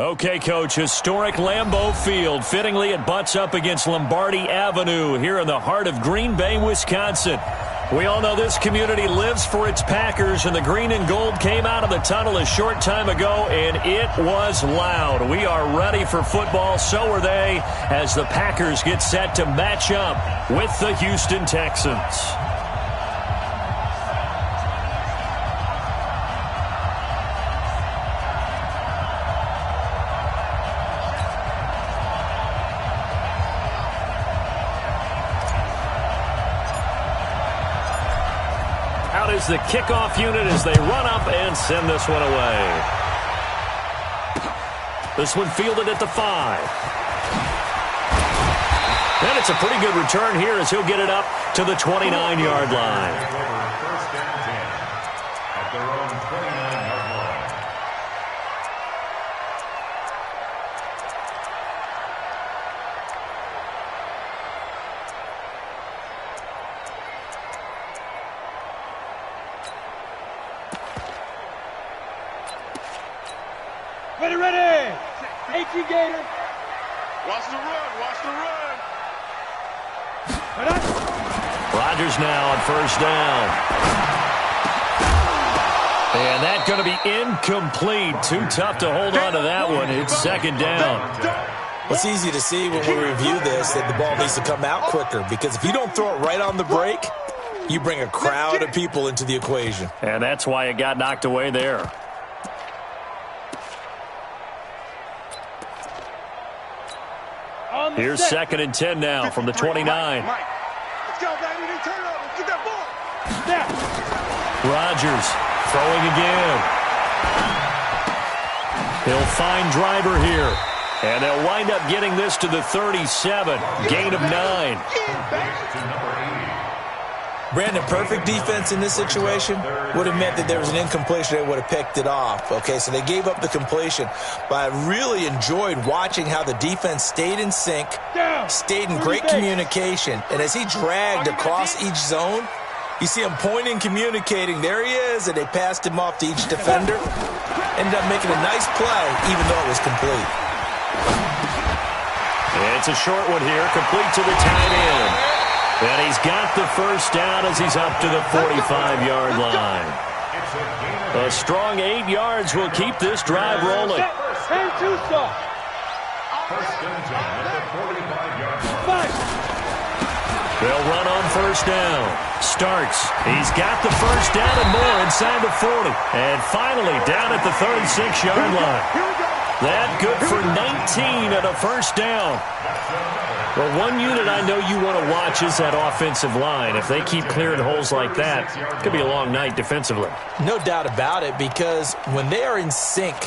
Okay, Coach, historic Lambeau Field. Fittingly, it butts up against Lombardi Avenue here in the heart of Green Bay, Wisconsin. We all know this community lives for its Packers, and the green and gold came out of the tunnel a short time ago, and it was loud. We are ready for football, so are they, as the Packers get set to match up with the Houston Texans. Out is the kickoff unit as they run up and send this one away. This one fielded at the 5. And it's a pretty good return here as he'll get it up to the 29-yard line. First and 10 at their own 29-yard line. Ready! H.E. Gator. Watch the run, watch the run. Rodgers now on first down. And that's going to be incomplete. Too tough to hold on to that one. It's second down. It's easy to see when we review this that the ball needs to come out quicker, because if you don't throw it right on the break, you bring a crowd of people into the equation. And that's why it got knocked away there. Here's second and 10 now from the 29. Mike. Let's go, baby. Turn up. Let's get that ball. Snap. Rodgers throwing again. He'll find Driver here. And they'll wind up getting this to the 37. Gain of 9. Brandon, perfect defense in this situation would have meant that there was an incompletion. They would have picked it off. Okay, so they gave up the completion. But I really enjoyed watching how the defense stayed in sync, stayed in great communication. And as he dragged across each zone, you see him pointing, communicating. There he is, and they passed him off to each defender. Ended up making a nice play, even though it was complete. It's a short one here, complete to the tight end. And he's got the first down as he's up to the 45-yard line. A strong 8 yards will keep this drive rolling. First and 10 at the 45-yard line. They'll run on first down. Starts. He's got the first down and more inside the 40. And finally down at the 36-yard line. That good for 19 and a first down. Well, one unit I know you want to watch is that offensive line. If they keep clearing holes like that, it could be a long night defensively. No doubt about it, because when they are in sync,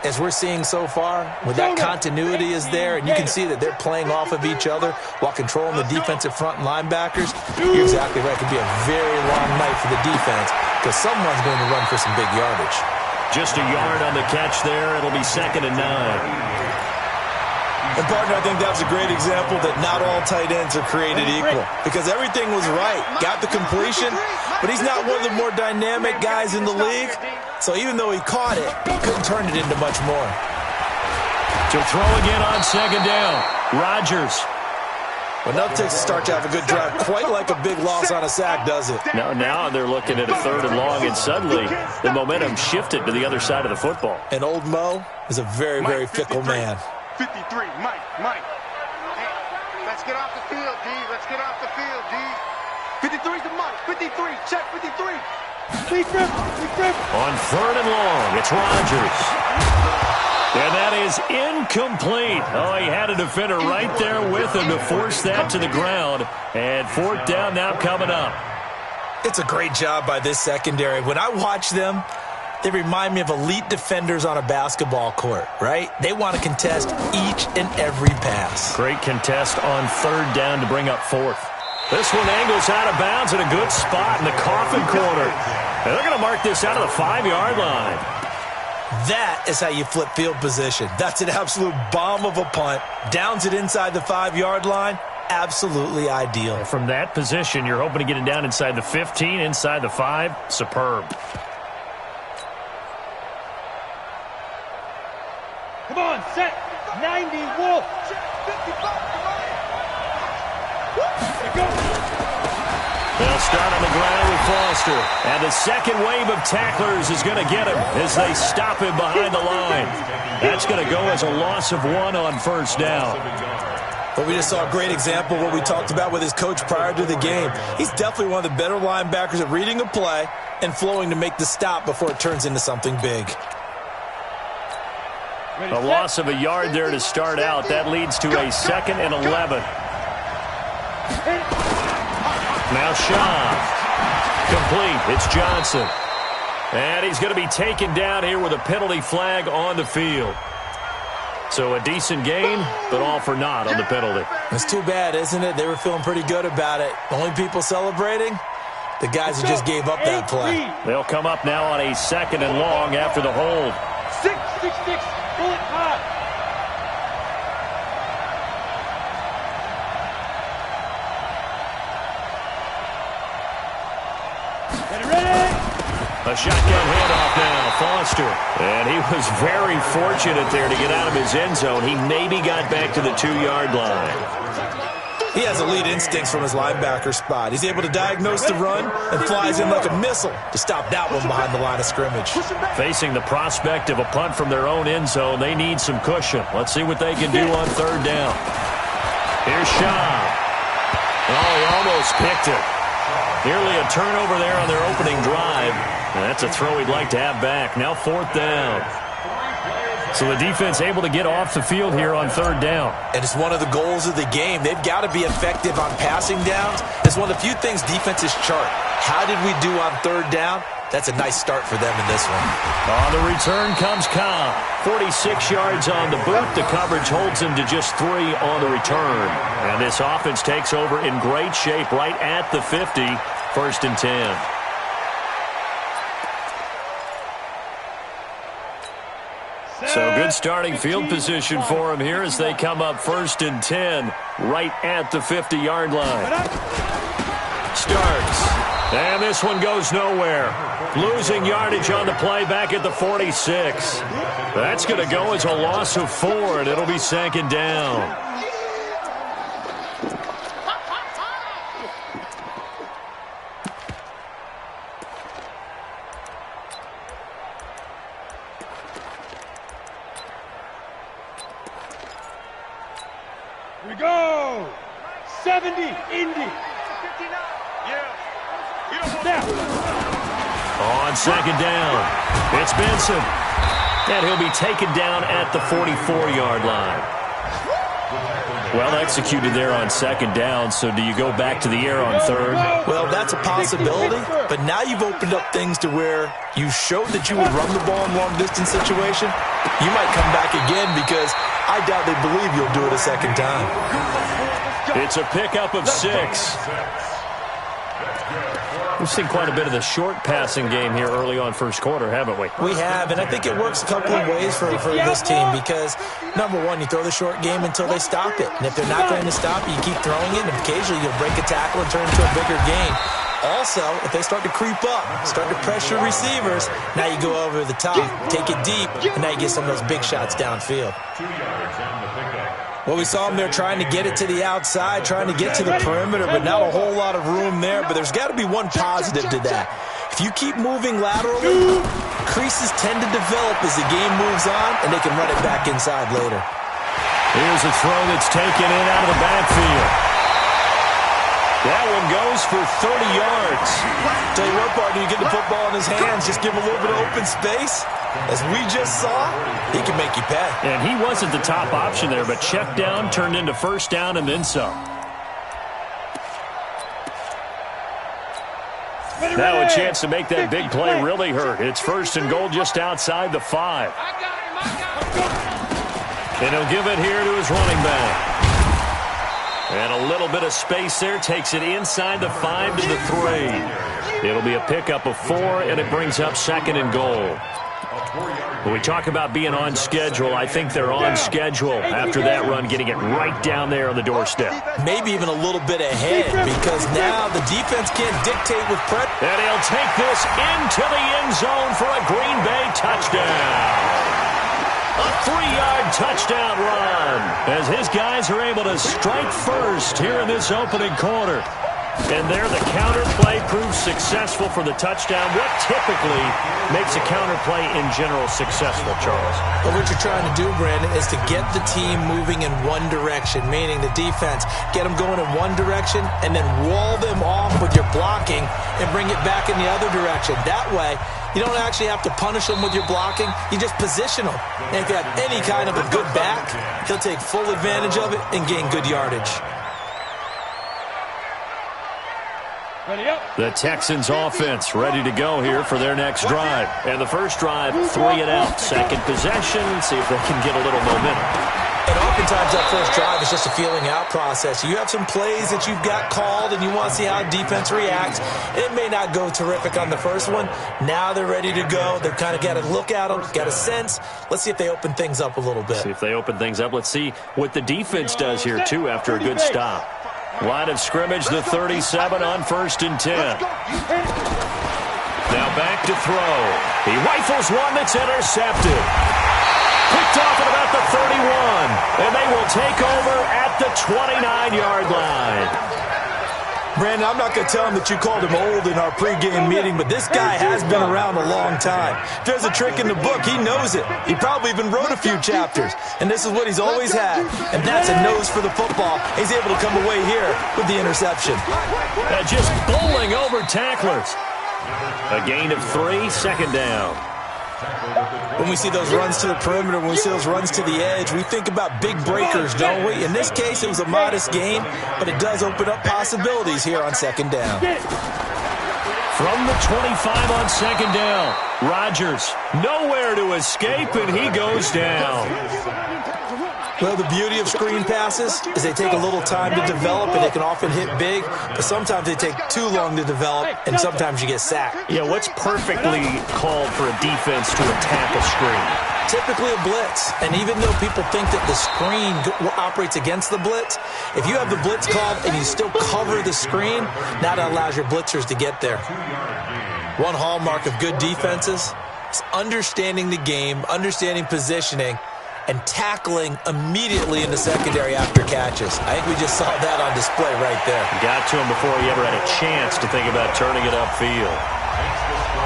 as we're seeing so far, when that continuity is there, and you can see that they're playing off of each other while controlling the defensive front linebackers, you're exactly right. It could be a very long night for the defense, because someone's going to run for some big yardage. Just a yard on the catch there. It'll be second and 9. And, partner, I think that was a great example that not all tight ends are created equal, because everything was right. Got the completion, but he's not one of the more dynamic guys in the league. So even though he caught it, he couldn't turn it into much more. To throw again on second down. Rodgers. Well, nothing takes a start to have a good drive quite like a big loss on a sack, does it? Now they're looking at a third and long, and suddenly the momentum shifted to the other side of the football. And old Mo is a very, very fickle man. 53, Mike. Hey, let's get off the field, D. Let's get off the field, D. 53 to Mike. 53, check 53. Big grip. On third and long, it's Rodgers. And that is incomplete. Oh, he had a defender right there with him to force that to the ground. And fourth down now coming up. It's a great job by this secondary. When I watch them, they remind me of elite defenders on a basketball court, right? They want to contest each and every pass. Great contest on third down to bring up fourth. This one angles out of bounds at a good spot in the coffin corner. And they're going to mark this out of the 5-yard line. That is how you flip field position. That's an absolute bomb of a punt. Downs it inside the 5-yard line. Absolutely ideal. From that position, you're hoping to get it down inside the 15, inside the 5. Superb. Come on, 90 Wolf. They'll start on the ground with Foster. And the second wave of tacklers is going to get him as they stop him behind the line. That's going to go as a loss of 1 on first down. But we just saw a great example of what we talked about with his coach prior to the game. He's definitely one of the better linebackers at reading a play and flowing to make the stop before it turns into something big. A loss of a yard there to start out. That leads to a 2nd and 11. Now Shaw. Complete. It's Johnson. And he's going to be taken down here with a penalty flag on the field. So a decent gain, but all for naught on the penalty. It's too bad, isn't it? They were feeling pretty good about it. Only people celebrating? The guys who just gave up that play. They'll come up now on a 2nd and long after the hold. 6-6-6, bullet hot. A shotgun handoff now, Foster. And he was very fortunate there to get out of his end zone. He maybe got back to the 2-yard line. He has elite instincts from his linebacker spot. He's able to diagnose the run and flies in like a missile to stop that one behind the line of scrimmage. Facing the prospect of a punt from their own end zone, they need some cushion. Let's see what they can do on 3rd down. Here's Shaw. Oh, he almost picked it. Nearly a turnover there on their opening drive. And that's a throw he'd like to have back. Now 4th down. So the defense able to get off the field here on 3rd down. And it's one of the goals of the game. They've got to be effective on passing downs. It's one of the few things defenses chart. How did we do on 3rd down? That's a nice start for them in this one. On the return comes Cobb. 46 yards on the boot. The coverage holds him to just 3 on the return. And this offense takes over in great shape right at the 50. 1st and 10. So good starting field position for him here as they come up 1st and 10 right at the 50-yard line. Starts. And this one goes nowhere. Losing yardage on the play back at the 46. That's going to go as a loss of 4, and it'll be 2nd down. Here we go. 70, Indy. Now. On 2nd down, it's Benson. And he'll be taken down at the 44-yard line. Well executed there on 2nd down, so do you go back to the air on 3rd? Well, that's a possibility, but now you've opened up things to where you showed that you would run the ball in long-distance situation. You might come back again because I doubt they believe you'll do it a 2nd time. It's a pickup of 6. We've seen quite a bit of the short passing game here early on 1st quarter, haven't we? We have, and I think it works a couple of ways for this team because, number one, you throw the short game until they stop it. And if they're not going to stop it, you keep throwing it, and occasionally you'll break a tackle and turn it into a bigger gain. Also, if they start to creep up, start to pressure receivers, now you go over the top, take it deep, and now you get some of those big shots downfield. 2 yards on the pickup. Well, we saw them there trying to get it to the outside, trying to get to the perimeter, but not a whole lot of room there. But there's got to be one positive to that. If you keep moving laterally, creases tend to develop as the game moves on, and they can run it back inside later. Here's a throw that's taken in out of the backfield. That one goes for 30 yards. Tell you what, partner, you get the football in his hands, just give him a little bit of open space. As we just saw, he can make you pay. And he wasn't the top option there, but check down turned into 1st down and then some. Now a chance to make that big play really hurt. It's 1st and goal just outside the 5. And he'll give it here to his running back. And a little bit of space there takes it inside the 5 to the 3. It'll be a pickup of 4, and it brings up 2nd and goal. When we talk about being on schedule, I think they're on schedule after that run, getting it right down there on the doorstep. Maybe even a little bit ahead because now the defense can't dictate with pressure. And he'll take this into the end zone for a Green Bay touchdown. A 3-yard touchdown run as his guys are able to strike first here in this opening quarter. And there the counter play proves successful for the touchdown. What typically makes a counter play in general successful, Charles? Well, what you're trying to do, Brandon, is to get the team moving in one direction, meaning the defense, get them going in one direction and then wall them off with your blocking and bring it back in the other direction. That way, you don't actually have to punish them with your blocking. You just position them. And if you have any kind of a good back, he'll take full advantage of it and gain good yardage. The Texans offense ready to go here for their next drive. And the first drive, 3 and out. Second possession, see if they can get a little momentum. And oftentimes that first drive is just a feeling out process. You have some plays that you've got called and you want to see how defense reacts. It may not go terrific on the first one. Now they're ready to go. They've kind of got to look at them, got a sense. Let's see if they open things up a little bit. See if they open things up. Let's see what the defense does here, too, after a good stop. Line of scrimmage, the 37 on 1st and 10. Now back to throw. He rifles one that's intercepted. Picked off at about the 31. And they will take over at the 29-yard line. Brandon, I'm not going to tell him that you called him old in our pregame meeting, but this guy has been around a long time. If there's a trick in the book, he knows it. He probably even wrote a few chapters. And this is what he's always had. And that's a nose for the football. He's able to come away here with the interception. Just bowling over tacklers. A gain of 3, second down. When we see those runs to the perimeter, when we see those runs to the edge, we think about big breakers, don't we? In this case, it was a modest gain, but it does open up possibilities here on second down. From the 25 on second down, Rodgers nowhere to escape, and he goes down. Well, the beauty of screen passes is they take a little time to develop, and they can often hit big, but sometimes they take too long to develop, and sometimes you get sacked. Yeah, what's perfectly called for a defense to attack a screen? Typically a blitz, and even though people think that the screen operates against the blitz, if you have the blitz called and you still cover the screen, now that allows your blitzers to get there. One hallmark of good defenses is understanding the game, understanding positioning, and tackling immediately in the secondary after catches. I think we just saw that on display right there. Got to him before he ever had a chance to think about turning it upfield.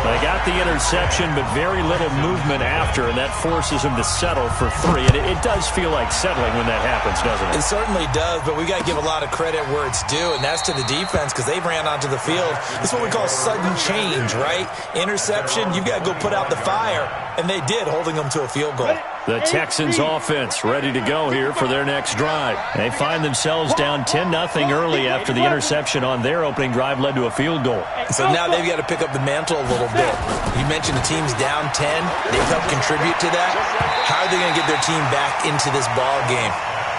They got the interception, but very little movement after, and that forces him to settle for 3. And it does feel like settling when that happens, doesn't it? It certainly does, but we got to give a lot of credit where it's due, and that's to the defense because they ran onto the field. This is what we call sudden change, right? Interception, you've got to go put out the fire, and they did, holding them to a field goal. The Texans offense ready to go here for their next drive. They find themselves down 10-0 early after the interception on their opening drive led to a field goal. So now they've got to pick up the mantle a little bit. You mentioned the team's down 10. They've helped contribute to that. How are they going to get their team back into this ball game?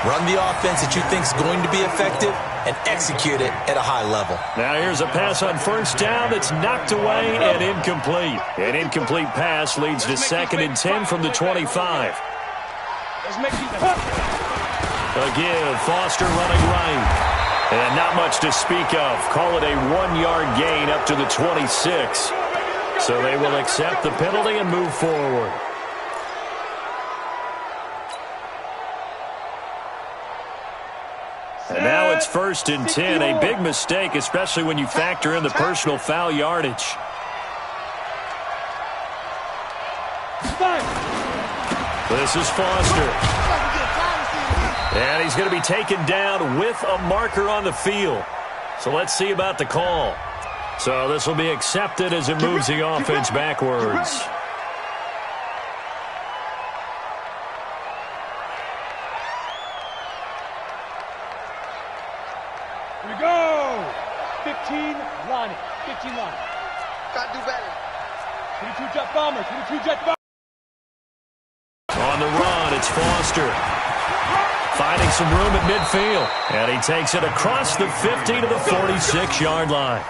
Run the offense that you think is going to be effective and execute it at a high level. Now here's a pass on first down that's knocked away and incomplete. An incomplete pass leads to 2nd and 10 from the 25. Again, Foster running right. And not much to speak of. Call it a 1-yard gain up to the 26. So they will accept the penalty and move forward. And now it's 1st and 10. A big mistake, especially when you factor in the personal foul yardage. This is Foster. And he's going to be taken down with a marker on the field. So let's see about the call. So this will be accepted as it moves the offense backwards. Here we go. 15 line. 15 line. Gotta do better. 22 jet bombers. 22 jet bombers. On the run, it's Foster. Finding some room at midfield. And he takes it across the 50 to the 46-yard line.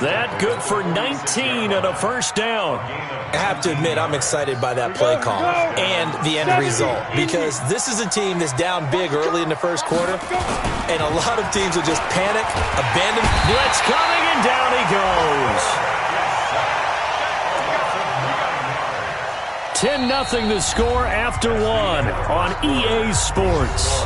That good for 19 and a first down. I have to admit, I'm excited by that play call and the end result because this is a team that's down big early in the first quarter, and a lot of teams will just panic, abandon. Blitz coming, and down he goes. 10-0 the score after one on EA Sports.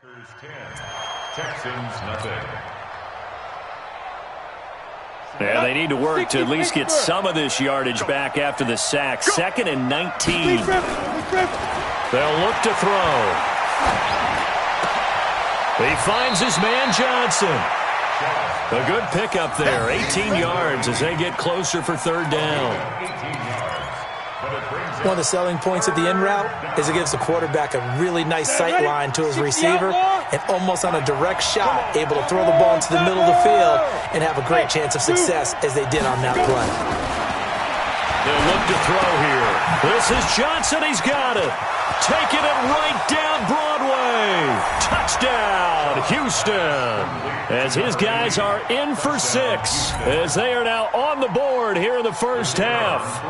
Packers 10, Texans nothing. Yeah, they need to work to at least get some of this yardage back after the sack. 2nd and 19. They'll look to throw. He finds his man Johnson. A good pickup there. 18 yards as they get closer for 3rd down. One of the selling points of the in route is it gives the quarterback a really nice sight line to his receiver and almost on a direct shot able to throw the ball into the middle of the field and have a great chance of success as they did on that play. They'll look to throw here. This is Johnson. He's got it. Taking it right down Broadway. Touchdown, Houston. As his guys are in for 6 as they are now on the board here in the first half.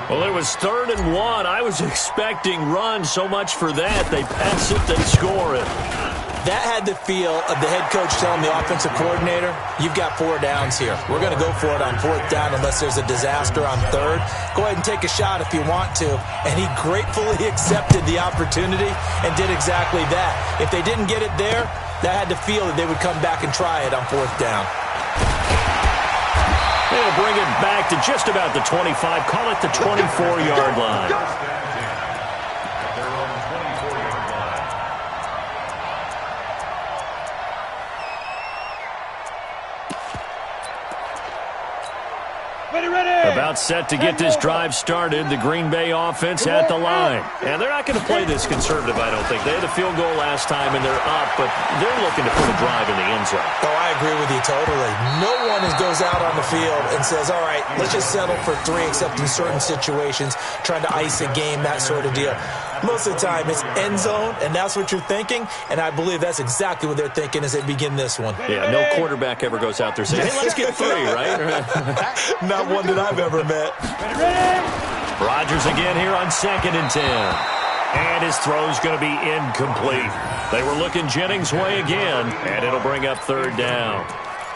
Well, it was 3rd and 1. I was expecting run so much for that. They pass it, they score it. That had the feel of the head coach telling the offensive coordinator, you've got 4 downs here. We're going to go for it on 4th down unless there's a disaster on 3rd. Go ahead and take a shot if you want to. And he gratefully accepted the opportunity and did exactly that. If they didn't get it there, that had the feel that they would come back and try it on 4th down. They'll bring it back to just about the 25. Call it the 24-yard line. About set to get this drive started. The Green Bay offense at the line. And they're not going to play this conservative, I don't think. They had a field goal last time, and they're up, but they're looking to put a drive in the end zone. Oh, I agree with you totally. No one goes out on the field and says, all right, let's just settle for 3, except in certain situations, trying to ice a game, that sort of deal. Most of the time, it's end zone, and that's what you're thinking, and I believe that's exactly what they're thinking as they begin this one. Yeah, no quarterback ever goes out there saying, hey, let's get 3, right? Not one that I've ever met. Rodgers again here on 2nd and 10. And his throw's going to be incomplete. They were looking Jennings' way again, and it'll bring up 3rd down.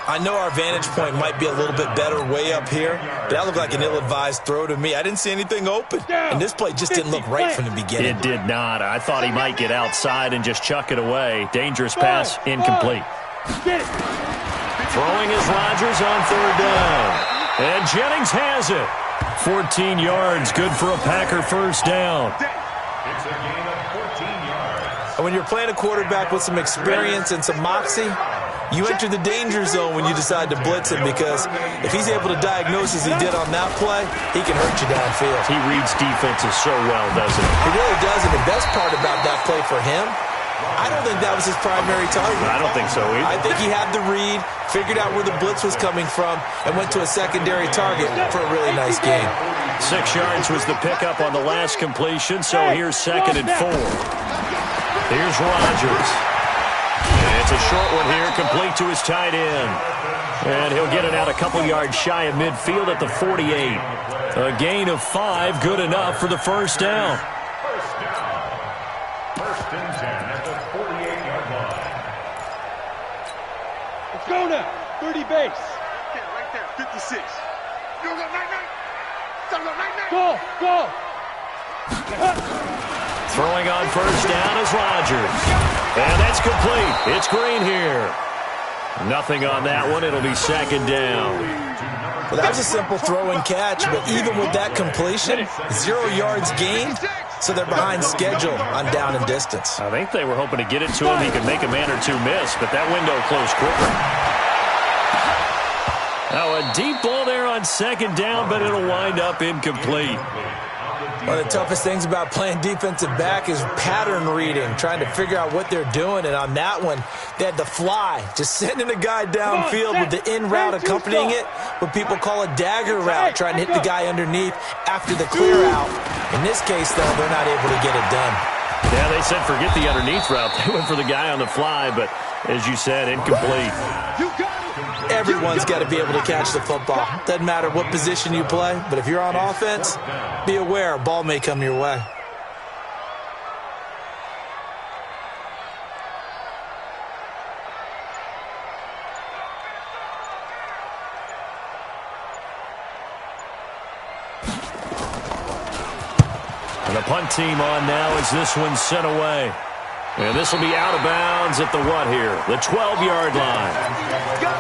I know our vantage point might be a little bit better way up here, but that looked like an ill-advised throw to me. I didn't see anything open, and this play just didn't look right from the beginning. It did not. I thought he might get outside and just chuck it away. Dangerous pass, incomplete. Throwing is Rodgers on 3rd down. And Jennings has it. 14 yards, good for a Packer 1st down. It's a gain of 14 yards. And when you're playing a quarterback with some experience and some moxie, you enter the danger zone when you decide to blitz him, because if he's able to diagnose as he did on that play, he can hurt you downfield. He reads defenses so well, doesn't he? He really does, and the best part about that play for him, I don't think that was his primary target. I don't think so either. I think he had the read, figured out where the blitz was coming from, and went to a secondary target for a really nice game. 6 yards was the pickup on the last completion, so here's 2nd and 4. Here's Rodgers. It's a short one here, complete to his tight end. And he'll get it out a couple yards shy of midfield at the 48. A gain of 5, good enough for the 1st down. First and 10 at the 48-yard line. Let's go now. 30 base. Right there, 56. Go, night. Go. Throwing on 1st down is Rodgers. And that's complete. It's Green here. Nothing on that one. It'll be 2nd down. Well, that was a simple throw and catch, but even with that completion, 0 yards gained, so they're behind schedule on down and distance. I think they were hoping to get it to him. He could make a man or two miss, but that window closed quicker. Now a deep ball there on 2nd down, but it'll wind up incomplete. One of the toughest things about playing defensive back is pattern reading, trying to figure out what they're doing. And on that one, they had the fly, just sending a guy downfield with the in route accompanying it, what people call a dagger route, trying to hit the guy underneath after the clear out. In this case, though, they're not able to get it done. Yeah, they said forget the underneath route. They went for the guy on the fly, but as you said, incomplete. Everyone's got to be able to catch the football. Doesn't matter what position you play, but if you're on offense, be aware a ball may come your way. And the punt team on now as this one's sent away. And this will be out of bounds at the what here? The 12-yard line. Let's go.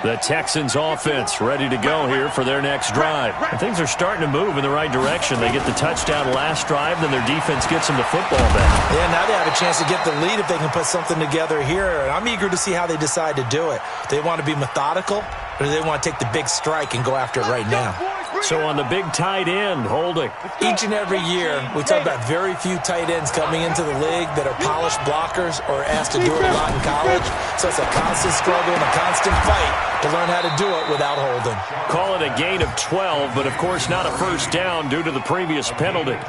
The Texans offense ready to go here for their next drive. And things are starting to move in the right direction. They get the touchdown last drive, then their defense gets them the football back. Yeah, now they have a chance to get the lead if they can put something together here. And I'm eager to see how they decide to do it. Do they want to be methodical, or do they want to take the big strike and go after it right now? So on the big tight end, holding. Each and every year, we talk about very few tight ends coming into the league that are polished blockers or asked to do it a lot in college. So it's a constant struggle and a constant fight to learn how to do it without holding. Call it a gain of 12, but of course not a first down due to the previous penalty.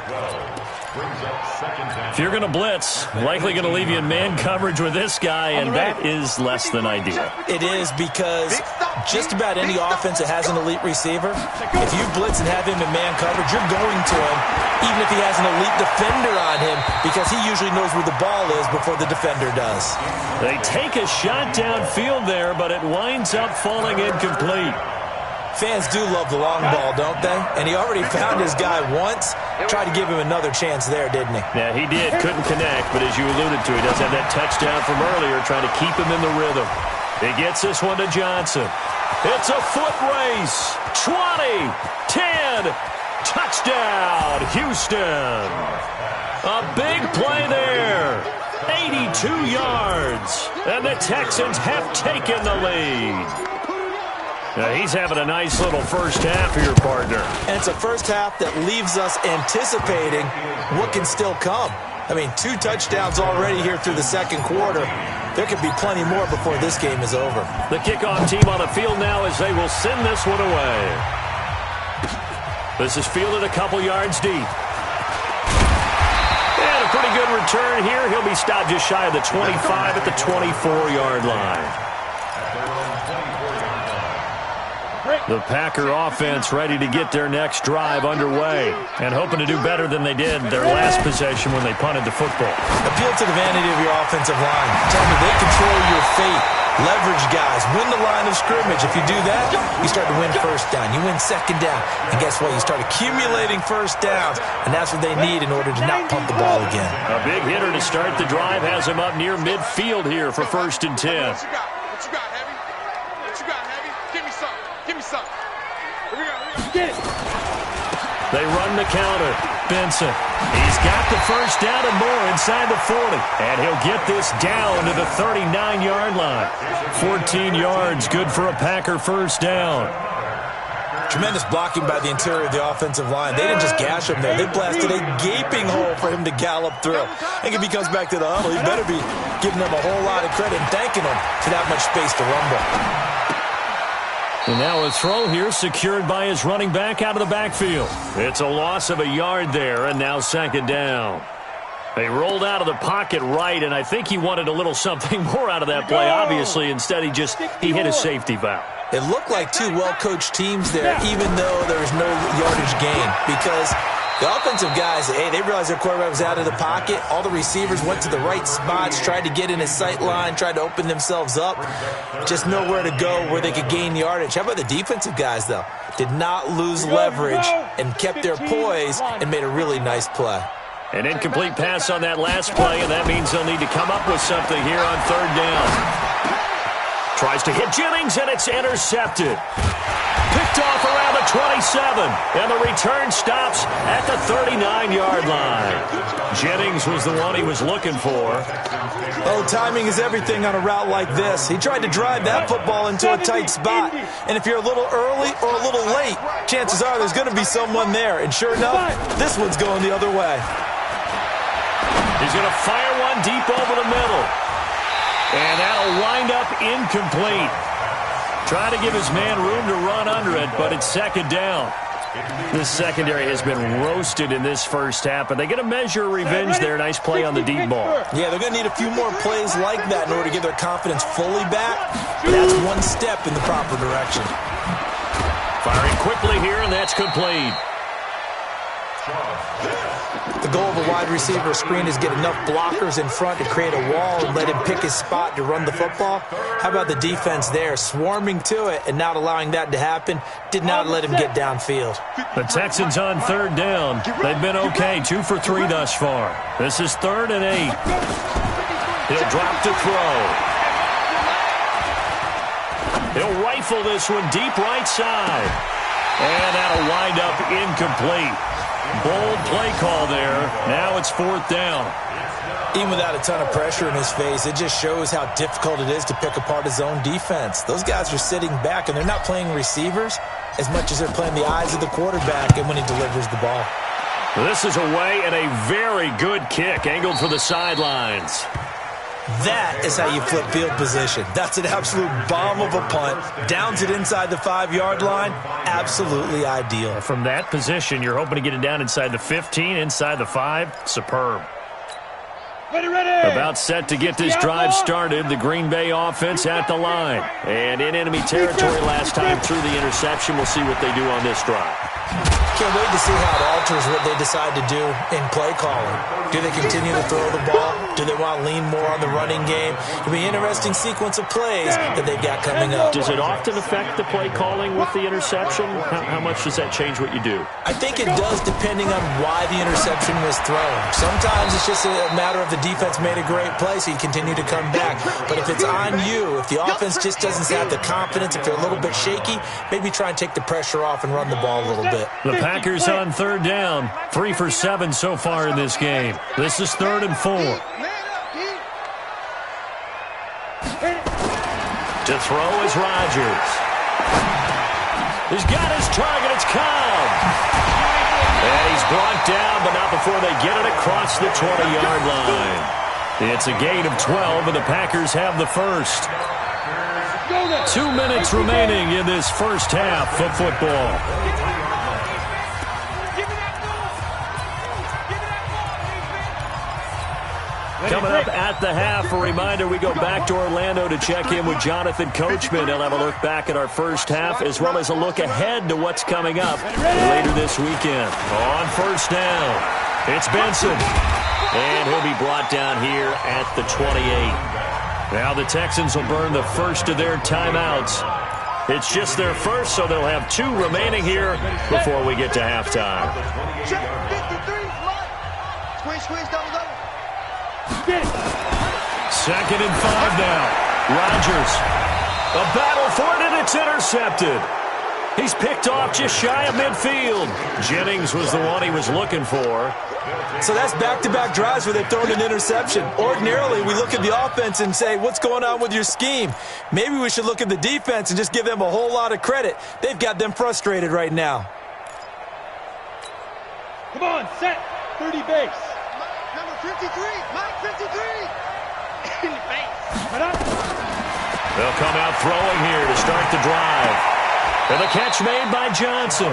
brings up second down. If you're going to blitz, likely going to leave you in man coverage with this guy, and that is less than ideal. It is, because just about any offense that has an elite receiver, if you blitz and have him in man coverage, you're going to him, even if he has an elite defender on him, because he usually knows where the ball is before the defender does. They take a shot downfield there, but it winds up falling incomplete. Fans do love the long ball, don't they? And he already found his guy once. Tried to give him another chance there, didn't he? Yeah, he did. Couldn't connect, but as you alluded to, he does have that touchdown from earlier, trying to keep him in the rhythm. He gets this one to Johnson. It's a foot race. 20, 10, touchdown, Houston. A big play there. 82 yards. And the Texans have taken the lead. Now he's having a nice little first half here, partner. And it's a first half that leaves us anticipating what can still come. I mean, 2 touchdowns already here through the second quarter. There could be plenty more before this game is over. The kickoff team on the field now as they will send this one away. This is fielded a couple yards deep. And a pretty good return here. He'll be stopped just shy of the 25 at the 24-yard line. The Packer offense ready to get their next drive underway and hoping to do better than they did their last possession when they punted the football. Appeal to the vanity of your offensive line. Tell me they control your fate. Leverage guys. Win the line of scrimmage. If you do that, you start to win first down. You win second down. And guess what? You start accumulating first downs. And that's what they need in order to not pump the ball again. A big hitter to start the drive has him up near midfield here for 1st and 10. What you got, Heavy? What you got, Heavy? Give me something. Give me something. Here we go. Get it. They run the counter. Benson. He's got the first down and more inside the 40. And he'll get this down to the 39-yard line. 14 yards, good for a Packer first down. Tremendous blocking by the interior of the offensive line. They didn't just gash him there. They blasted a gaping hole for him to gallop through. I think if he comes back to the huddle, he better be giving them a whole lot of credit and thanking them for that much space to rumble. And now a throw here secured by his running back out of the backfield. It's a loss of a yard there, and now 2nd down. They rolled out of the pocket right, and I think he wanted a little something more out of that play, obviously. Instead, he hit a safety valve. It looked like 2 well-coached teams there, even though there was no yardage gain, because the offensive guys, hey, they realized their quarterback was out of the pocket. All the receivers went to the right spots, tried to get in his sight line, tried to open themselves up. Just nowhere to go where they could gain yardage. How about the defensive guys, though? Did not lose leverage and kept their poise and made a really nice play. An incomplete pass on that last play, and that means they'll need to come up with something here on 3rd down. Tries to hit Jennings, and it's intercepted. Picked off around the 27, and the return stops at the 39-yard line. Jennings was the one he was looking for. Oh, timing is everything on a route like this. He tried to drive that football into a tight spot, and if you're a little early or a little late, chances are there's going to be someone there, and sure enough, this one's going the other way. He's going to fire one deep over the middle. And that'll wind up incomplete. Trying to give his man room to run under it, but it's 2nd down. This secondary has been roasted in this first half, but they get a measure of revenge there. Nice play on the deep ball. Yeah, they're going to need a few more plays like that in order to get their confidence fully back, but that's one step in the proper direction. Firing quickly here, and that's complete. The goal of a wide receiver screen is get enough blockers in front to create a wall and let him pick his spot to run the football. How about the defense there, swarming to it and not allowing that to happen? Did not let him get downfield. The Texans on 3rd down. They've been okay, 2 for 3 thus far. This is 3rd and 8. He'll drop to throw. He'll rifle this one deep right side. And that'll wind up incomplete. Bold play call there. Now it's 4th down. Even without a ton of pressure in his face, it just shows how difficult it is to pick apart his own defense. Those guys are sitting back, and they're not playing receivers as much as they're playing the eyes of the quarterback and when he delivers the ball. This is away and a very good kick, angled for the sidelines. That is how you flip field position. That's an absolute bomb of a punt. Downs it inside the 5-yard line. Absolutely ideal. From that position, you're hoping to get it down inside the 15, inside the 5. Superb. Ready. About set to get this drive started. The Green Bay offense at the line. And in enemy territory last time through the interception. We'll see what they do on this drive. Can't wait to see how it alters what they decide to do in play calling. Do they continue to throw the ball? Do they want to lean more on the running game? It'll be an interesting sequence of plays that they've got coming up. Does it often affect the play calling with the interception? How much does that change what you do? I think it does, depending on why the interception was thrown. Sometimes it's just a matter of the defense made a great play, so you continue to come back. But if it's on you, if the offense just doesn't have the confidence, if they're a little bit shaky, maybe try and take the pressure off and run the ball a little bit. The Packers on 3rd down. 3 for 7 so far in this game. This is 3rd and 4. To throw is Rodgers. He's got his target. It's Cobb. And he's brought down, but not before they get it across the 20-yard line. It's a gain of 12, and the Packers have the first. 2 minutes remaining in this first half of football. Coming up at the half, a reminder, we go back to Orlando to check in with Jonathan Coachman. He'll have a look back at our first half as well as a look ahead to what's coming up later this weekend. On 1st down, it's Benson. And he'll be brought down here at the 28. Now the Texans will burn the first of their timeouts. It's just their first, so they'll have 2 remaining here before we get to halftime. Squeeze, double. 2nd and 5 now. Rodgers. A battle for it, and it's intercepted. He's picked off just shy of midfield. Jennings was the one he was looking for. So that's back-to-back drives where they've thrown an interception. Ordinarily, we look at the offense and say, what's going on with your scheme? Maybe we should look at the defense and just give them a whole lot of credit. They've got them frustrated right now. Come on, set. 30 base. Number 53. Mike 53. In the face. They'll come out throwing here to start the drive. And the catch made by Johnson.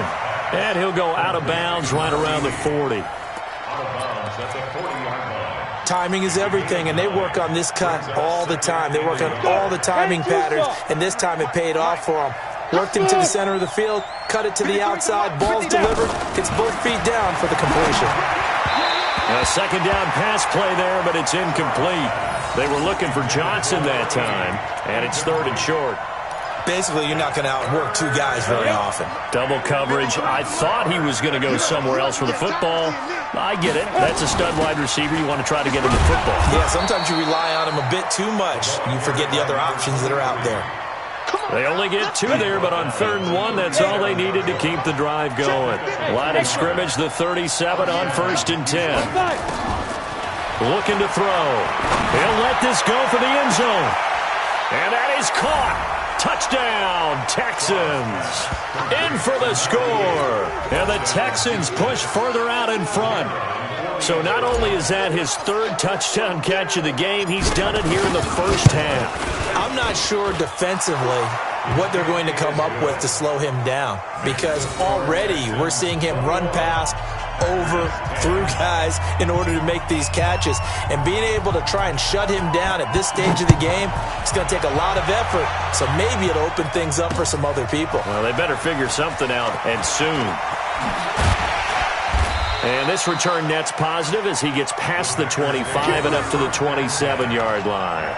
And he'll go out of bounds right around the 40. Out of bounds at the 40-yard line. Timing is everything, and they work on this cut all the time. They work on all the timing patterns, and this time it paid off for them. Worked into the center of the field, cut it to the outside, ball's delivered, gets both feet down for the completion. A 2nd down pass play there, but it's incomplete. They were looking for Johnson that time, and it's 3rd and short. Basically, you're not going to outwork 2 guys very often. Double coverage. I thought he was going to go somewhere else for the football. I get it. That's a stud wide receiver. You want to try to get him the football. Yeah, sometimes you rely on him a bit too much. You forget the other options that are out there. They only get 2 there, but on 3rd and 1, that's all they needed to keep the drive going. Line of scrimmage, the 37 on 1st and 10. Looking to throw. He'll let this go for the end zone. And that is caught. Touchdown, Texans. In for the score. And the Texans push further out in front. So not only is that his 3rd touchdown catch of the game, he's done it here in the first half. I'm not sure defensively what they're going to come up with to slow him down, because already we're seeing him run past, over, through guys in order to make these catches. And being able to try and shut him down at this stage of the game, it's going to take a lot of effort. So maybe it'll open things up for some other people. Well, they better figure something out, and soon. And this return net's positive as he gets past the 25 and up to the 27-yard line.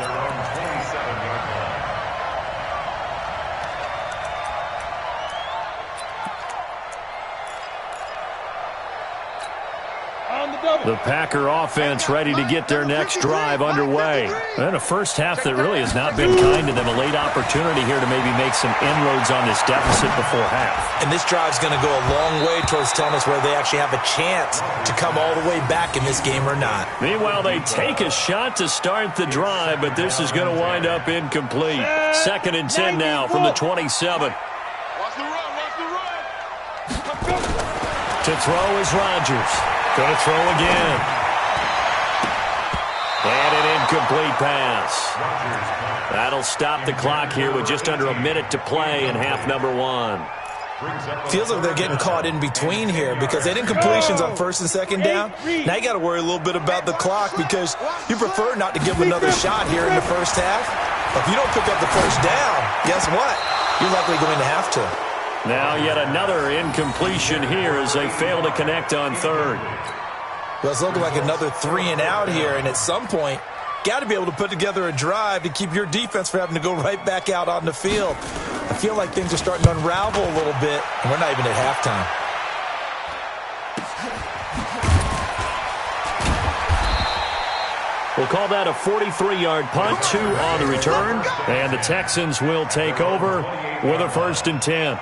The Packer offense ready to get their next drive underway. And a first half that really has not been kind to them. A late opportunity here to maybe make some inroads on this deficit before half. And this drive's going to go a long way towards telling us whether they actually have a chance to come all the way back in this game or not. Meanwhile, they take a shot to start the drive, but this is going to wind up incomplete. 2nd and 10 now from the 27. Watch the run. To throw is Rodgers. Going to throw again. And an Incomplete pass. That'll stop the clock here with just under a minute to play in half number one. Feels like they're getting caught in between here because they didn't completions on first and second down. Now you got to worry a little bit about the clock because you prefer not to give them another shot here in the first half. But if you don't pick up the first down, guess what? You're likely going to have to. Now yet another incompletion here as they fail to connect on third. Well, it's looking like another 3 and out here, and at some point, got to be able to put together a drive to keep your defense from having to go right back out on the field. I feel like things are starting to unravel a little bit, and we're not even at halftime. We'll call that a 43-yard punt, 2 on the return, and the Texans will take over with a 1st and 10.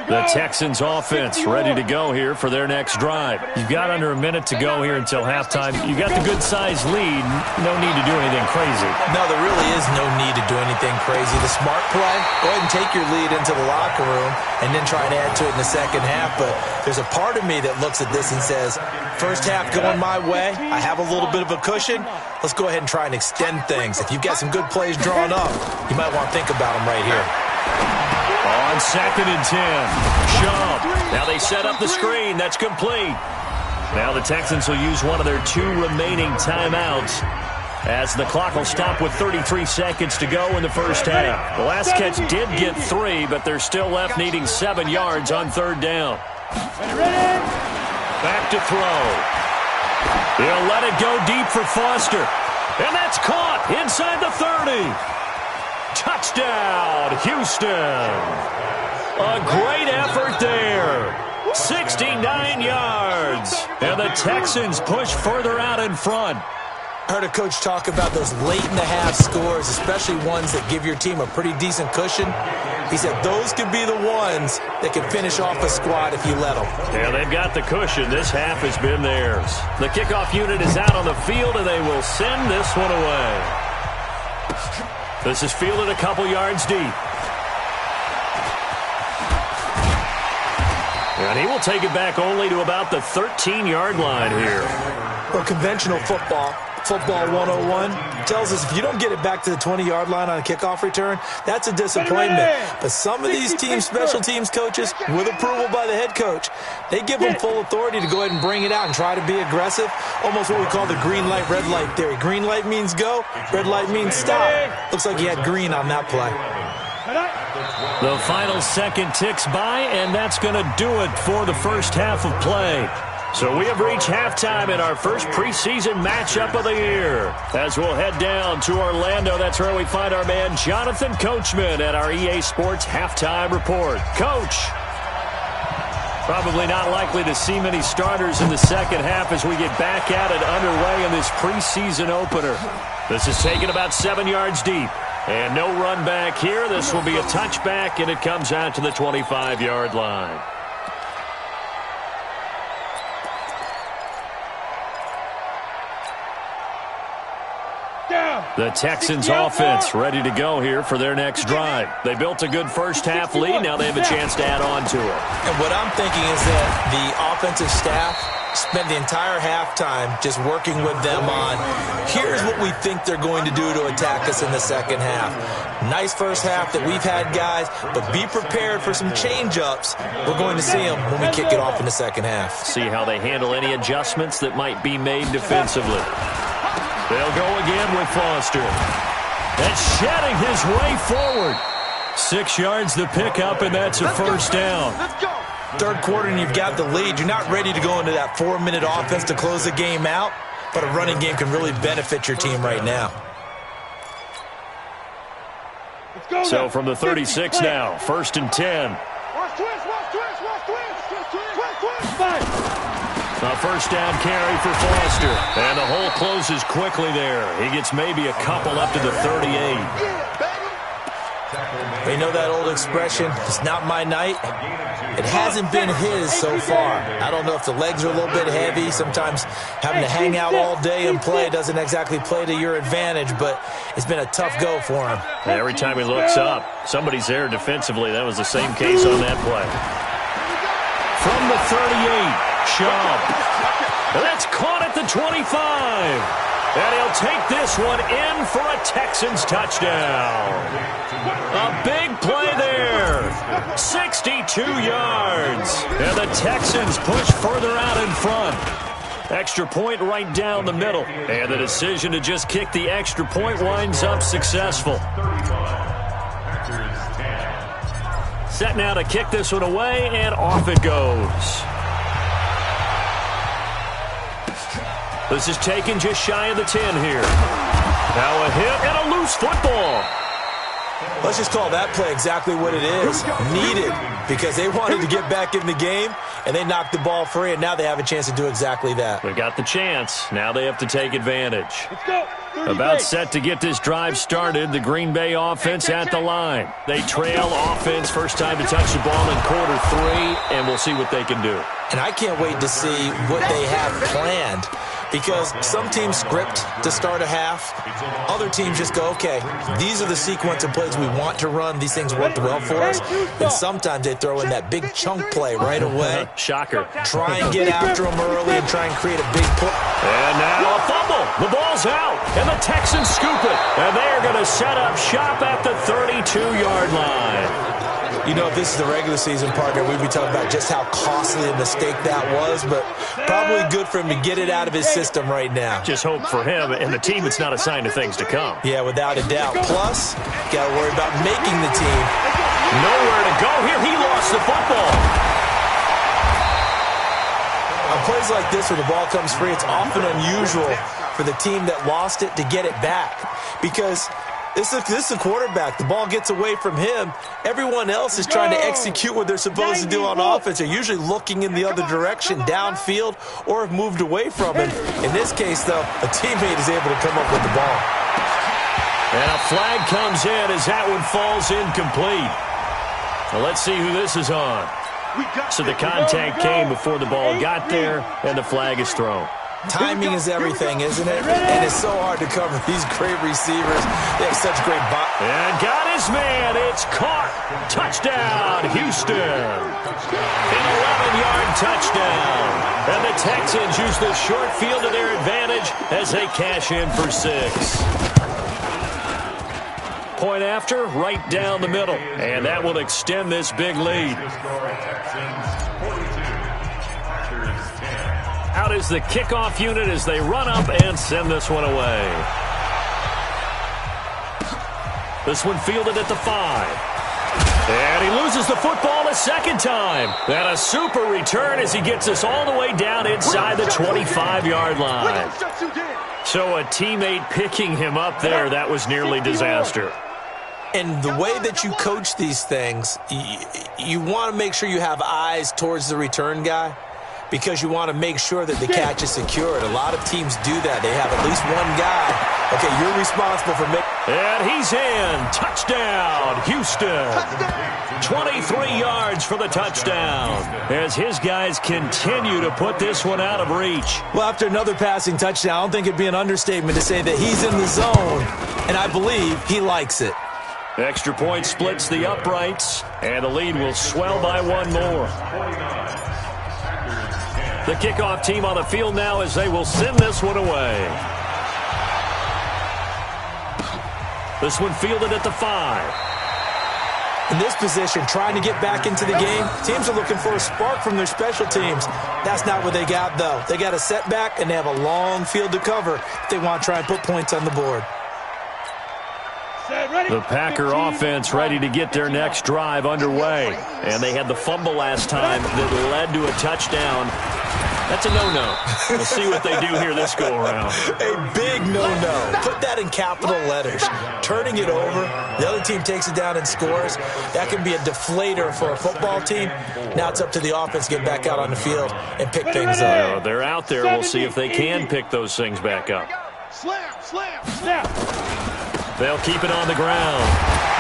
The Texans offense ready to go here for their next drive. You've got under a minute to go here until halftime. You've got the good-sized lead. No need to do anything crazy. No, there really is no need to do anything crazy. The smart play, go ahead and take your lead into the locker room and then try and add to it in the second half. But there's a part of me that looks at this and says, first half going my way. I have a little bit of a cushion. Let's go ahead and try and extend things. If you've got some good plays drawn up, you might want to think about them right here. On 2nd and 10, Chubb. Now they set up the screen. That's complete. Now the Texans will use one of their 2 remaining timeouts as the clock will stop with 33 seconds to go in the first half. The last catch did get 3, but they're still left needing 7 yards on 3rd down. Back to throw. He'll let it go deep for Foster. And that's caught inside the 30. Touchdown, Houston. A great effort there. 69 yards. And the Texans push further out in front. I heard a coach talk about those late-in-the-half scores, especially ones that give your team a pretty decent cushion. He said those could be the ones that can finish off a squad if you let them. Yeah, they've got the cushion. This half has been theirs. The kickoff unit is out on the field, and they will send this one away. This is fielded a couple yards deep. And he will take it back only to about the 13-yard line here. Well, conventional football 101, tells us if you don't get it back to the 20-yard line on a kickoff return, that's a disappointment. But some of these teams, special teams coaches, with approval by the head coach, they give them full authority to go ahead and bring it out and try to be aggressive. Almost what we call the green light, red light theory. Green light means go, red light means stop. Looks like he had green on that play. The final second ticks by, and that's going to do it for the first half of play. So we have reached halftime in our first preseason matchup of the year. As we'll head down to Orlando, that's where we find our man Jonathan Coachman at our EA Sports Halftime Report. Coach, probably not likely to see many starters in the second half as we get back at it underway in this preseason opener. This is taken about 7 yards deep. And no run back here. This will be a touchback, and it comes out to the 25-yard line. The Texans offense ready to go here for their next drive. They built a good first half lead. Now they have a chance to add on to it. And what I'm thinking is that the offensive staff spent the entire halftime just working with them on, here's what we think they're going to do to attack us in the second half. Nice first half that we've had, guys, but be prepared for some change-ups. We're going to see them when we kick it off in the second half. See how they handle any adjustments that might be made defensively. They'll go again with Foster. And shedding his way forward. 6 yards the pickup, and that's a first down. Let's go. Third quarter, and you've got the lead. You're not ready to go into that 4-minute offense to close the game out, but a running game can really benefit your team right now. So from the 36 now, 1st and 10. Watch twist. A first down carry for Foster. And the hole closes quickly there. He gets maybe a couple up to the 38. You know that old expression, it's not my night? It hasn't been his so far. I don't know if the legs are a little bit heavy. Sometimes having to hang out all day and play doesn't exactly play to your advantage, but it's been a tough go for him. Every time he looks up, somebody's there defensively. That was the same case on that play. From the 38, Shaw. That's caught at the 25. And he'll take this one in for a Texans touchdown. A big play there. 62 yards. And the Texans push further out in front. Extra point right down the middle. And the decision to just kick the extra point winds up successful. Set now to kick this one away, and off it goes. This is taken just shy of the 10 here. Now a hit and a loose football. Let's just call that play exactly what it is. Needed, because they wanted to get back in the game, and they knocked the ball free, and now they have a chance to do exactly that. They got the chance. Now they have to take advantage. Let's go. About set to get this drive started, the Green Bay offense at the line. They trail offense, first time to touch the ball in quarter 3, and we'll see what they can do. And I can't wait to see what they have planned, because some teams script to start a half. Other teams just go, okay, these are the sequence of plays we want to run. These things worked well for us. And sometimes they throw in that big chunk play right away. Shocker. Try and get after them early and try and create a big push. And now a fumble. The ball's out, and the Texans scoop it. And they're going to set up shop at the 32-yard line. You know, if this is the regular season, partner, we'd be talking about just how costly a mistake that was, but probably good for him to get it out of his system right now. Just hope for him and the team it's not a sign of things to come. Yeah, without a doubt. Plus, got to worry about making the team. Nowhere to go here. He lost the football. On plays like this where the ball comes free, it's often unusual for the team that lost it to get it back, because this is a quarterback. The ball gets away from him. Everyone else is trying to execute what they're supposed to do on offense. They're usually looking in the other direction, downfield, or have moved away from him. In this case, though, a teammate is able to come up with the ball. And a flag comes in as that one falls incomplete. Well, let's see who this is on. So the contact came before the ball got there, and the flag is thrown. Timing is everything, isn't it? And it's so hard to cover these great receivers. They have such great And got his man. It's caught. Touchdown, Houston. An 11-yard touchdown. And the Texans use the short field to their advantage as they cash in for 6. Point after, right down the middle. And that will extend this big lead. Out is the kickoff unit as they run up and send this one away. This one fielded at the 5. And he loses the football a second time. And a super return as he gets us all the way down inside the 25-yard line. So a teammate picking him up there, that was nearly disaster. And the way that you coach these things, you want to make sure you have eyes towards the return guy, because you want to make sure that the catch is secured. A lot of teams do that. They have at least one guy. Okay, you're responsible for making. And he's in. Touchdown, Houston. 23 yards for the touchdown as his guys continue to put this one out of reach. Well, after another passing touchdown, I don't think it'd be an understatement to say that he's in the zone, and I believe he likes it. Extra point splits the uprights, and the lead will swell by one more. The kickoff team on the field now as they will send this one away. This one fielded at the 5. In this position, trying to get back into the game, teams are looking for a spark from their special teams. That's not what they got, though. They got a setback, and they have a long field to cover if they want to try and put points on the board. The Packer offense ready to get their next drive underway. And they had the fumble last time that led to a touchdown. That's a no-no. We'll see what they do here this go-around. A big no-no. Put that in capital letters. Turning it over, the other team takes it down and scores. That can be a deflator for a football team. Now it's up to the offense to get back out on the field and pick things up. They're out there. We'll see if they can pick those things back up. Slam, slam, snap. They'll keep it on the ground.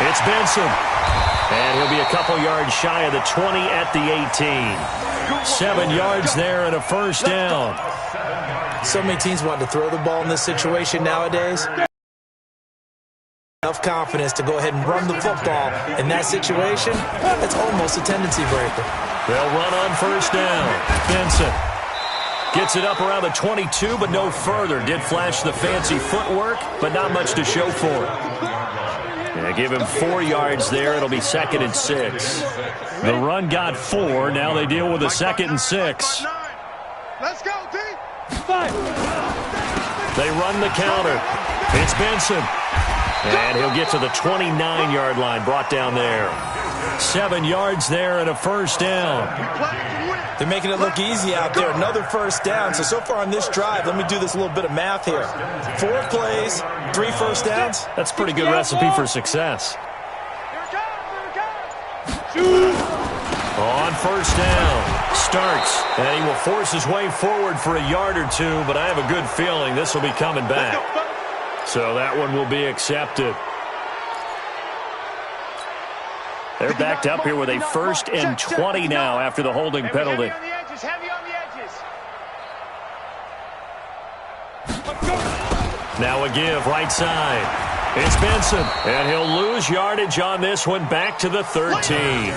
It's Benson. And he'll be a couple yards shy of the 20 at the 18. 7 yards there and a first down. So many teams want to throw the ball in this situation nowadays. Enough confidence to go ahead and run the football in that situation. That's almost a tendency breaker. They'll run on first down. Benson gets it up around the 22, but no further. Did flash the fancy footwork, but not much to show for it. Yeah, give him 4 yards there. It'll be 2nd and 6. The run got 4. Now they deal with a 2nd and 6. Let's go, D. They run the counter. It's Benson. And he'll get to the 29-yard line, brought down there. 7 yards there and a first down. They're making it look easy out there. Another first down. So far on this drive, let me do this little bit of math here. 4 plays, 3 first downs. That's a pretty good recipe for success. On first down, starts, and he will force his way forward for a yard or 2, but I have a good feeling this will be coming back. So that one will be accepted. They're backed up here with a 1st and 20 now after the holding penalty. Heavy on the edges. Now a give, right side. It's Benson, and he'll lose yardage on this one, back to the 13.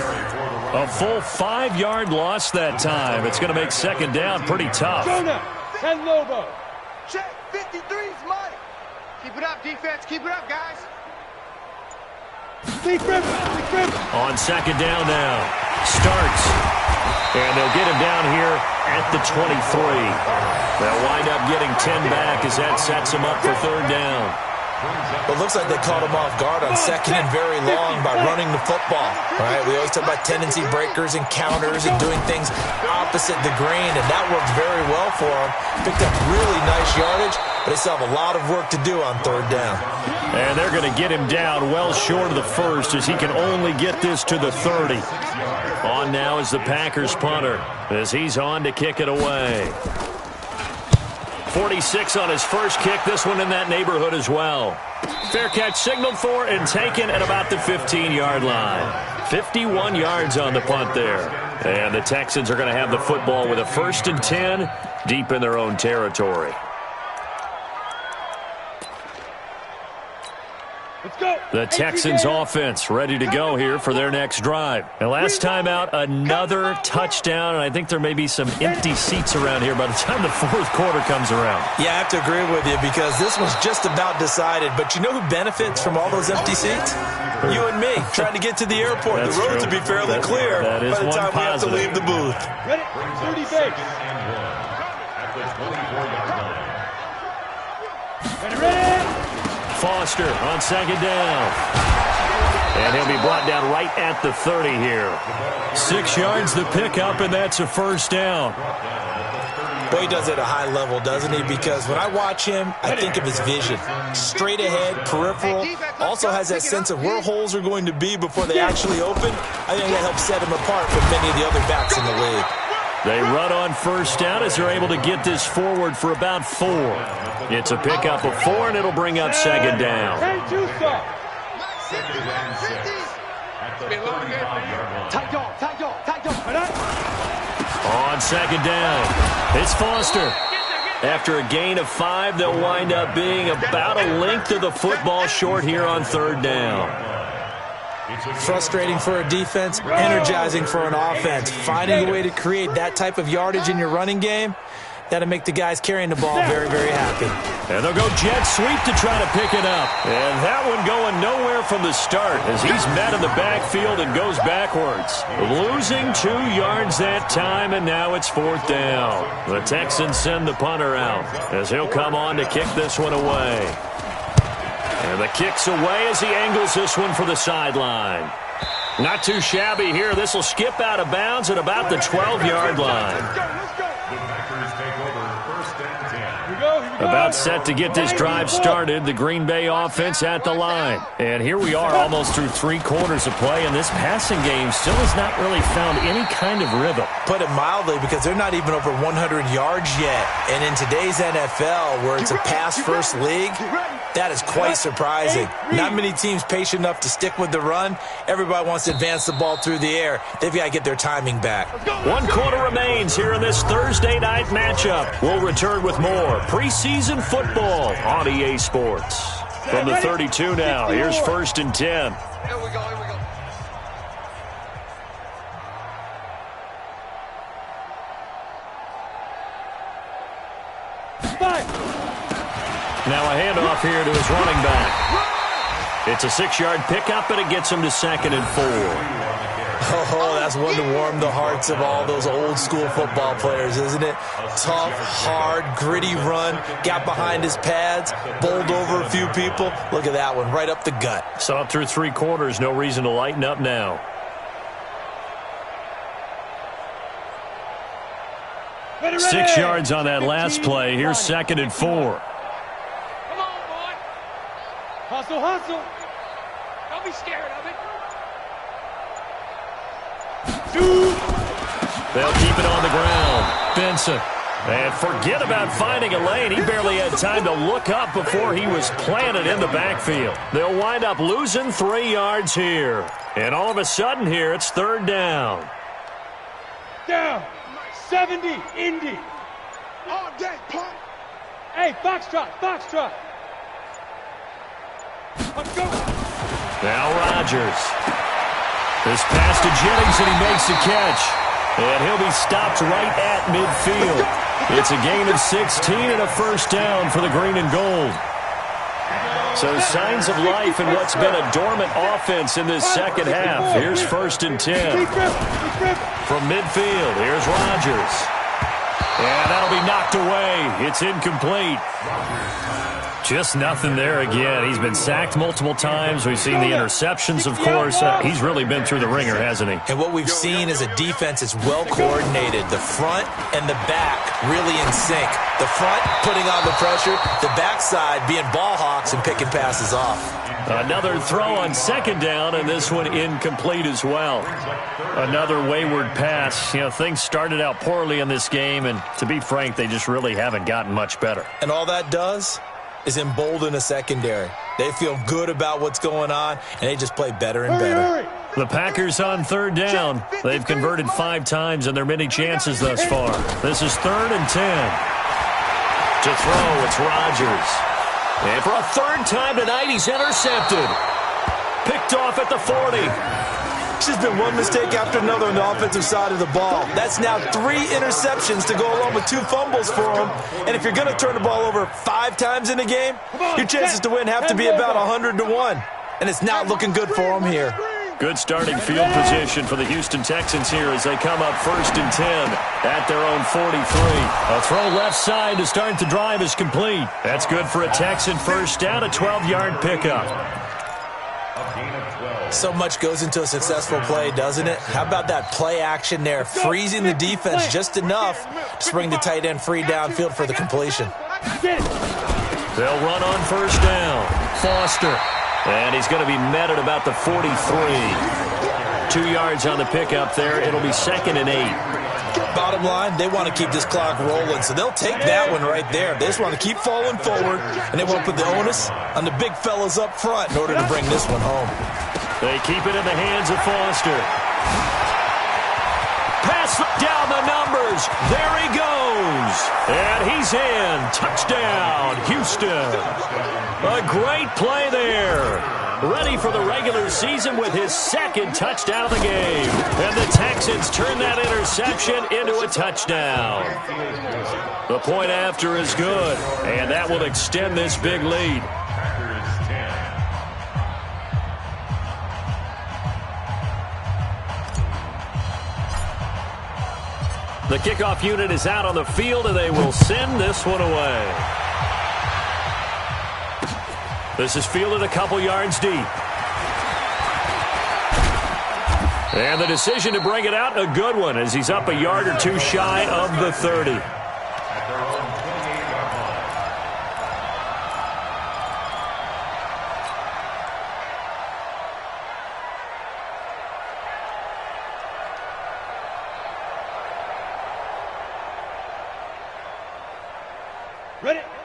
A full 5-yard loss that time. It's going to make 2nd down pretty tough. Jonah and Lobo. Check, 53's money. Keep it up, defense. Keep it up, guys. On 2nd down now. Starts. And they'll get him down here at the 23. They'll wind up getting 10 back as that sets him up for 3rd down. Well, it looks like they caught him off guard on 2nd and very long by running the football. All right, we always talk about tendency breakers and counters and doing things opposite the grain, and that worked very well for him. Picked up really nice yardage, but they still have a lot of work to do on 3rd down. And they're going to get him down well short of the 1st as he can only get this to the 30. On now is the Packers punter as he's on to kick it away. 46 on his first kick, this one in that neighborhood as well. Fair catch signaled for and taken at about the 15-yard line. 51 yards on the punt there. And the Texans are going to have the football with a 1st and 10 deep in their own territory. Let's go. The Texans offense ready to go here for their next drive. And last time out, another touchdown, and I think there may be some empty seats around here by the time the 4th quarter comes around. Yeah, I have to agree with you because this was just about decided. But you know who benefits from all those empty seats? You and me, trying to get to the airport. That's the roads true. will be fairly clear that is by the time one we have to positive. leave the booth. Ready? 30 base. At the 24-yard line. Ready? Foster on 2nd down. And he'll be brought down right at the 30 here. 6 yards the pickup, and that's a first down. Boy, he does it at a high level, doesn't he? Because when I watch him, I think of his vision. Straight ahead, peripheral. Also has that sense of where holes are going to be before they actually open. I think that helps set him apart from many of the other backs in the league. They run on first down as they're able to get this forward for about 4. It's a pickup of 4, and it'll bring up 2nd down. Second and 6 at the 35-yard line. Tight dog. On 2nd down, it's Foster. After a gain of 5, they'll wind up being about a length of the football short here on 3rd down. Frustrating for a defense, energizing for an offense. Finding a way to create that type of yardage in your running game, that'll make the guys carrying the ball very, very happy. And they'll go jet sweep to try to pick it up. And that one going nowhere from the start as he's met in the backfield and goes backwards. Losing 2 yards that time, and now it's 4th down. The Texans send the punter out as he'll come on to kick this one away. And the kick's away as he angles this one for the sideline. Not too shabby here. This will skip out of bounds at about the 12-yard line. The Packers take over 1st and 10. Here we go. About set to get this drive started, the Green Bay offense at the line. And here we are almost through 3 quarters of play, and this passing game still has not really found any kind of rhythm. Put it mildly, because they're not even over 100 yards yet. And in today's NFL, where it's a pass-first league, that is quite surprising. Not many teams patient enough to stick with the run. Everybody wants to advance the ball through the air. They've got to get their timing back. 1 quarter remains here in this Thursday night matchup. We'll return with more preseason football on EA Sports. From the 32 now, here's 1st and 10. Here we go. Now a handoff here to his running back. It's a 6-yard pickup, and it gets him to 2nd and 4. Oh, that's one to warm the hearts of all those old-school football players, isn't it? Tough, hard, gritty run, got behind his pads, bowled over a few people. Look at that one, right up the gut. Saw it through 3 quarters, no reason to lighten up now. Ready. 6 yards on that last play. Here's 2nd and 4. Come on, boy. Hustle. Don't be scared of it. They'll keep it on the ground. Benson. And forget about finding a lane. He barely had time to look up before he was planted in the backfield. They'll wind up losing 3 yards here. And all of a sudden here, it's 3rd down. Down. 70, Indy. All day, punk. Hey, Foxtrot. Let's go. Now Rodgers. This pass to Jennings, and he makes the catch. And he'll be stopped right at midfield. It's a gain of 16 and a 1st down for the green and gold. So signs of life in what's been a dormant offense in this second half. Here's 1st and 10. From midfield, here's Rodgers. And that'll be knocked away. It's incomplete. Just nothing there again. He's been sacked multiple times. We've seen the interceptions, of course. He's really been through the ringer, hasn't he? And what we've seen is a defense that's well coordinated. The front and the back really in sync. The front putting on the pressure, the backside being ball hawks and picking passes off. Another throw on 2nd down, and this one incomplete as well. Another wayward pass. You know, things started out poorly in this game, and to be frank, they just really haven't gotten much better. And all that does is embolden a secondary. They feel good about what's going on, and they just play better and better. The Packers on 3rd down. They've converted 5 times in their many chances thus far. This is 3rd and 10. To throw, it's Rodgers. And for a 3rd time tonight, he's intercepted. Picked off at the 40. It's just been one mistake after another on the offensive side of the ball. That's now 3 interceptions to go along with 2 fumbles for him. And if you're going to turn the ball over 5 times in a game, your chances to win have to be about 100 to 1. And it's not looking good for him here. Good starting field position for the Houston Texans here as they come up 1st and 10 at their own 43. A throw left side to start the drive is complete. That's good for a Texan 1st down, a 12-yard pickup. So much goes into a successful play, doesn't it? How about that play action there, freezing the defense just enough to bring the tight end free downfield for the completion. They'll run on 1st down. Foster. And he's going to be met at about the 43. 2 yards on the pickup there. It'll be 2nd and 8. Bottom line, they want to keep this clock rolling, so they'll take that one right there. They just want to keep falling forward, and they want to put the onus on the big fellas up front in order to bring this one home. They keep it in the hands of Foster. Pass down the numbers. There he goes. And he's in. Touchdown, Houston. A great play there. Ready for the regular season with his 2nd touchdown of the game. And the Texans turn that interception into a touchdown. The point after is good, and that will extend this big lead. The kickoff unit is out on the field, and they will send this one away. This is fielded a couple yards deep. And the decision to bring it out, a good one, as he's up a yard or 2 shy of the 30.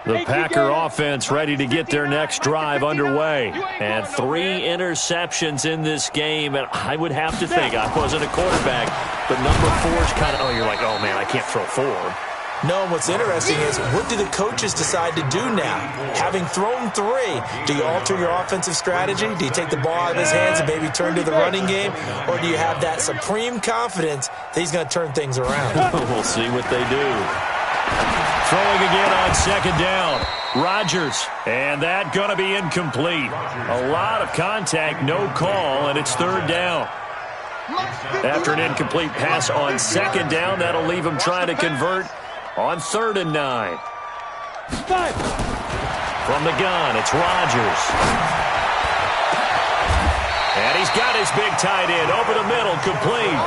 The Packer offense ready to get their next drive underway. And 3 interceptions in this game. And I would have to think, I wasn't a quarterback, but number 4's kind of, oh, you're like, oh, man, I can't throw 4. No, what's interesting is, what do the coaches decide to do now? Having thrown 3, do you alter your offensive strategy? Do you take the ball out of his hands and maybe turn to the running game? Or do you have that supreme confidence that he's going to turn things around? We'll see what they do. Throwing again on 2nd down. Rodgers, and that going to be incomplete. A lot of contact, no call, and it's 3rd down. After an incomplete pass on 2nd down, that'll leave him trying to convert on 3rd and 9. From the gun, it's Rodgers. And he's got his big tight end over the middle, complete.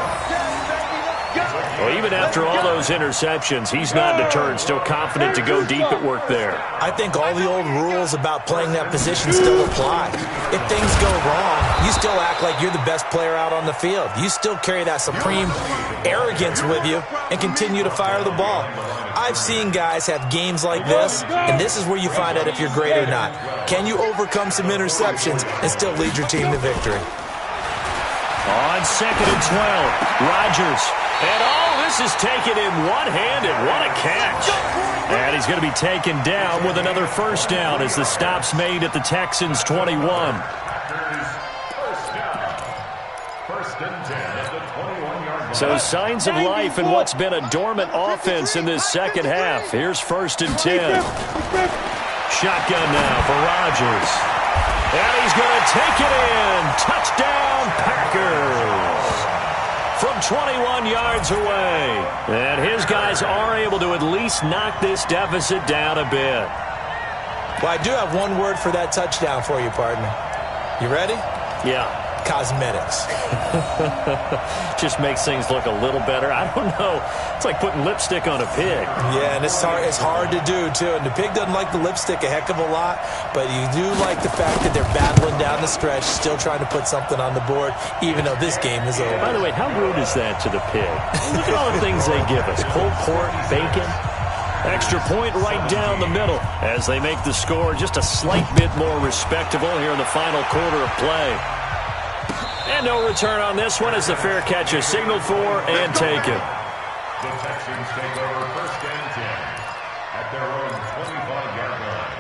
Well, even after all those interceptions, he's not deterred, still confident to go deep at work there. I think all the old rules about playing that position still apply. If things go wrong, you still act like you're the best player out on the field. You still carry that supreme arrogance with you and continue to fire the ball. I've seen guys have games like this, and this is where you find out if you're great or not. Can you overcome some interceptions and still lead your team to victory? On 2nd and 12, Rodgers. And this is taken in one-handed. What a catch. And he's going to be taken down with another 1st down as the stop's made at the Texans' 21. So signs of life in what's been a dormant offense in this 2nd half. Here's 1st and 10. Shotgun now for Rodgers. And he's going to take it in. Touchdown, Packers. From 21 yards away. And his guys are able to at least knock this deficit down a bit. Well, I do have one word for that touchdown for you, partner. You ready? Yeah. Cosmetics. Just makes things look a little better. I don't know. It's like putting lipstick on a pig. Yeah, and it's hard to do, too. And the pig doesn't like the lipstick a heck of a lot, but you do like the fact that they're battling down the stretch, still trying to put something on the board, even though this game is over. By the way, how rude is that to the pig? Look at all the things they give us. Pulled pork, bacon. Extra point right down the middle as they make the score just a slight bit more respectable here in the final quarter of play. And no return on this one as the fair catch is signaled for and taken. The Texans take over 1st and 10 at their own 25-yard line.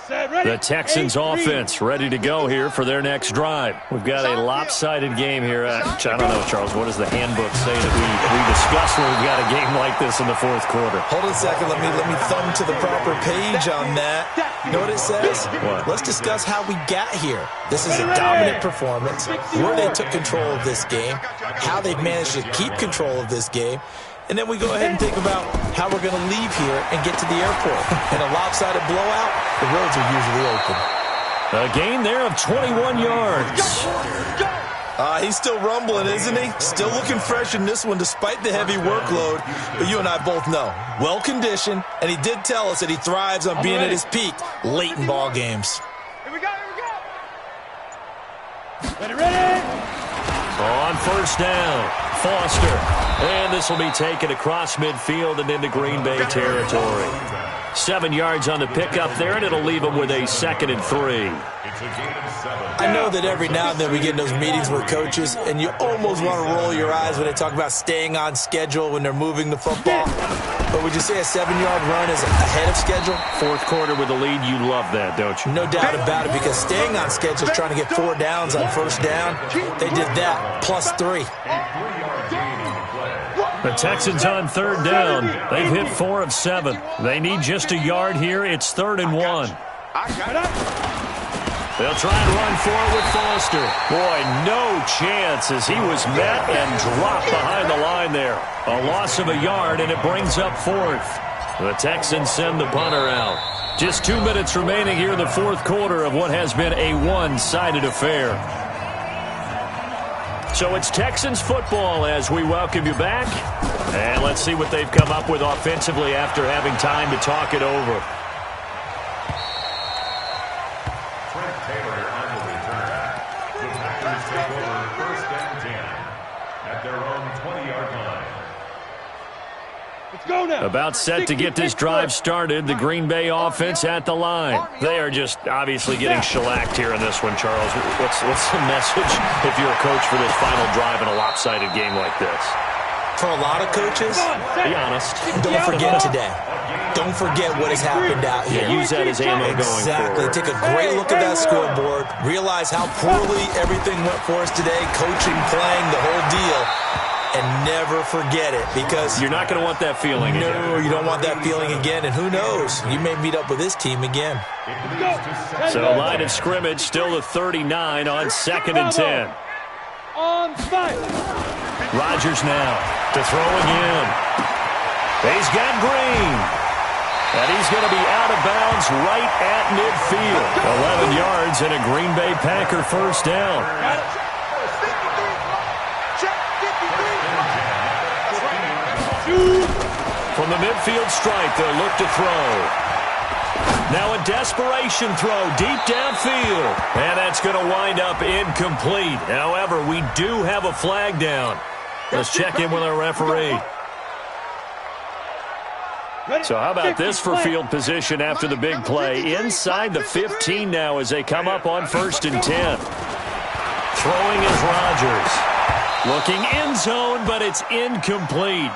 The Texans offense ready to go here for their next drive. We've got a lopsided game here. I don't know, Charles, what does the handbook say that we discuss when we've got a game like this in the 4th quarter? Hold on a second. Let me thumb to the proper page on that. You know what it says? What? Let's discuss how we got here. This is a dominant performance, where they took control of this game, how they've managed to keep control of this game, and then we go ahead and think about how we're going to leave here and get to the airport. In a lopsided blowout, the roads are usually open. A gain there of 21 yards. He's still rumbling, isn't he? Still looking fresh in this one despite the heavy workload. But you and I both know, well-conditioned, and he did tell us that he thrives on being at his peak late in ball games. Here we go. Ready. On 1st down, Foster. And this will be taken across midfield and into Green Bay territory. 7 yards on the pickup there, and it'll leave them with a 2nd and 3. I know that every now and then we get in those meetings with coaches, and you almost want to roll your eyes when they talk about staying on schedule when they're moving the football. But would you say a 7-yard run is ahead of schedule? 4th quarter with the lead, you love that, don't you? No doubt about it, because staying on schedule is trying to get 4 downs on 1st down. They did that, plus 3. The Texans on 3rd down. They've hit 4 of 7. They need just a yard here. It's 3rd and 1. They'll try and run forward with Foster. Boy, no chance as he was met and dropped behind the line there. A loss of a yard, and it brings up 4th. The Texans send the punter out. Just 2 minutes remaining here in the 4th quarter of what has been a one-sided affair. So it's Texans football as we welcome you back. And let's see what they've come up with offensively after having time to talk it over. at their own 20-yard line. Let's go now. About set to get this drive started, the Green Bay offense at the line. They are just obviously getting shellacked here in this one, Charles. What's the message if you're a coach for this final drive in a lopsided game like this? For a lot of coaches, be honest. Don't forget today. Don't forget what has happened out here. Yeah, use that as ammo going forward. Exactly. Take a great look at that scoreboard. Realize how poorly everything went for us today. Coaching, playing, the whole deal. And never forget it, because you're not going to want that feeling again. No, you don't want that feeling again. And who knows? You may meet up with this team again. So line of scrimmage still the 39 on 2nd and 10. On site. Rodgers now to throw again. He's got Green. And he's going to be out of bounds right at midfield. 11 yards and a Green Bay Packer first down. From the midfield stripe, they'll look to throw. Now a desperation throw deep downfield. And that's going to wind up incomplete. However, we do have a flag down. Let's check in with our referee. So how about this for field position after the big play? Inside the 15 now as they come up on 1st and 10. Throwing is Rodgers. Looking end zone, but it's incomplete.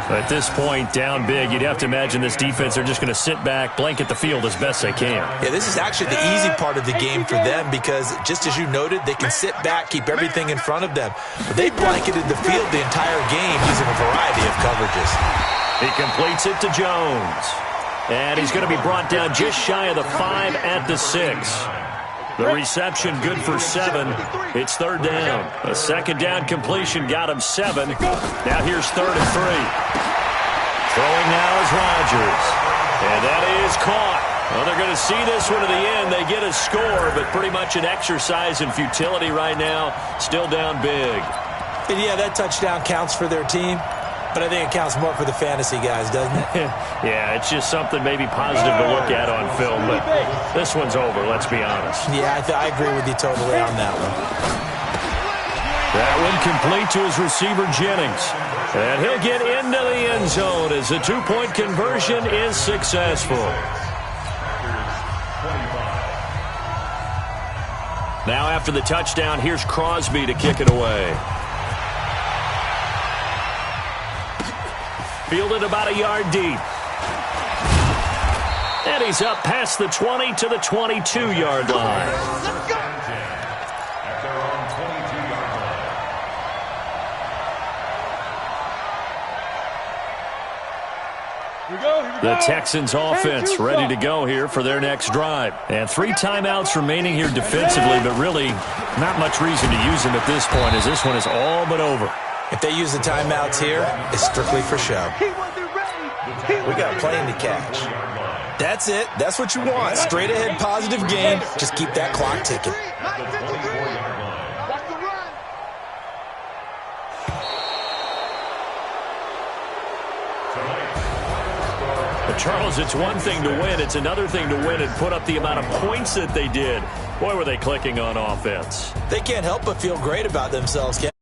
At this point, down big, you'd have to imagine this defense are just going to sit back, blanket the field as best they can. Yeah, this is actually the easy part of the game for them because, just as you noted, they can sit back, keep everything in front of them. But they blanketed the field the entire game using a variety of coverages. He completes it to Jones. And he's going to be brought down just shy of the 5 at the 6. The reception good for 7. It's 3rd down. A 2nd down completion got him 7. Now here's 3rd and 3. Throwing now is Rodgers. And that is caught. Well, they're going to see this one to the end. They get a score, but pretty much an exercise in futility right now. Still down big. And yeah, that touchdown counts for their team. But I think it counts more for the fantasy guys, doesn't it? Yeah, it's just something maybe positive to look at on film, but this one's over, let's be honest. Yeah, I agree with you totally on that one. That one complete to his receiver, Jennings. And he'll get into the end zone as the 2-point conversion is successful. Now after the touchdown, here's Crosby to kick it away. Fielded about a yard deep. And he's up past the 20 to the 22-yard line. At their own 22-yard line. Here we go. The Texans offense ready to go here for their next drive. And 3 timeouts remaining here defensively, but really not much reason to use them at this point as this one is all but over. If they use the timeouts here, it's strictly for show. We got a plane to catch. That's it. That's what you want. Straight ahead positive game. Just keep that clock ticking. But Charles, it's one thing to win. It's another thing to win and put up the amount of points that they did. Boy, were they clicking on offense. They can't help but feel great about themselves, Ken.